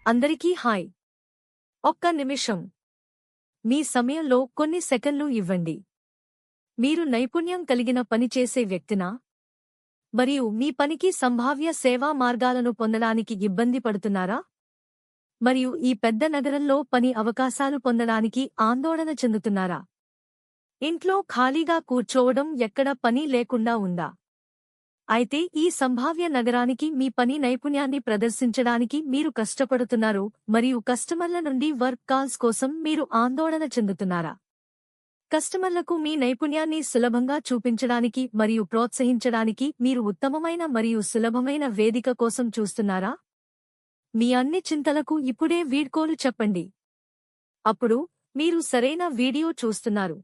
అందరికీ హాయ్. ఒక్క నిమిషం మీ సమయంలో కొన్ని సెకన్లు ఇవ్వండి. మీరు నైపుణ్యం కలిగిన పని చేసే వ్యక్తినా? మరియు మీ పనికి సంభావ్య సేవా మార్గాలను పొందడానికి ఇబ్బంది పడుతున్నారా? మరియు ఈ పెద్ద నగరంలో పని అవకాశాలు పొందడానికి ఆందోళన చెందుతున్నారా? ఇంట్లో ఖాళీగా కూర్చోవడం ఎక్కడ పని లేకుండా ఉందా? అయితే ఈ సంభావ్య నగరానికి మీ పని నైపుణ్యాన్ని ప్రదర్శించడానికి మీరు కష్టపడుతున్నారు మరియు కస్టమర్ల నుండి వర్క్ కాల్స్ కోసం మీరు ఆందోళన చెందుతున్నారా? కస్టమర్లకు మీ నైపుణ్యాన్ని సులభంగా చూపించడానికి మరియు ప్రోత్సహించడానికి మీరు ఉత్తమమైన మరియు సులభమైన వేదిక కోసం చూస్తున్నారా? మీ అన్ని చింతలకు ఇప్పుడే వీడ్కోలు చెప్పండి. అప్పుడు మీరు సరైన వీడియో చూస్తున్నారు.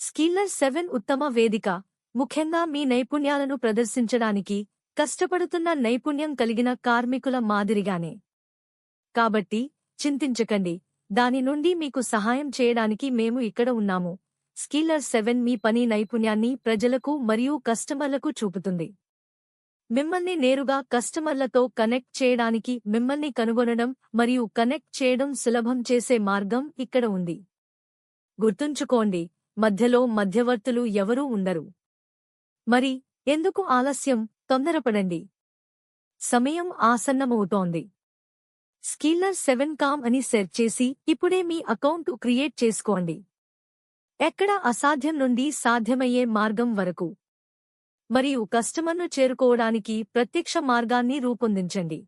స్కిల్లర్ 7 ఉత్తమ వేదిక, ముఖ్యంగా మీ నైపుణ్యాలను ప్రదర్శించడానికి కష్టపడుతున్న నైపుణ్యం కలిగిన కార్మికుల మాదిరిగానే. కాబట్టి చింతించకండి, దాని నుండి మీకు సహాయం చేయడానికి మేము ఇక్కడ ఉన్నాము. స్కిల్లర్ 7 మీ పని నైపుణ్యాన్ని ప్రజలకు మరియు కస్టమర్లకు చూపుతుంది. మిమ్మల్ని నేరుగా కస్టమర్లతో కనెక్ట్ చేయడానికి మిమ్మల్ని కనుగొనడం మరియు కనెక్ట్ చేయడం సులభం చేసే మార్గం ఇక్కడ ఉంది. గుర్తుంచుకోండి, మధ్యలో మధ్యవర్తులు ఎవరూ ఉండరు. మరి ఎందుకు ఆలస్యం? తొందరపడండి, సమయం ఆసన్నమవుతోంది. స్కిల్లర్ 7 కామ్ అని సెర్చ్ చేసి ఇప్పుడే మీ అకౌంట్ క్రియేట్ చేసుకోండి. ఎక్కడ అసాధ్యం నుండి సాధ్యమయ్యే మార్గం వరకు మరియు కస్టమర్ను చేరుకోవడానికి ప్రత్యక్ష మార్గాన్ని రూపొందించండి.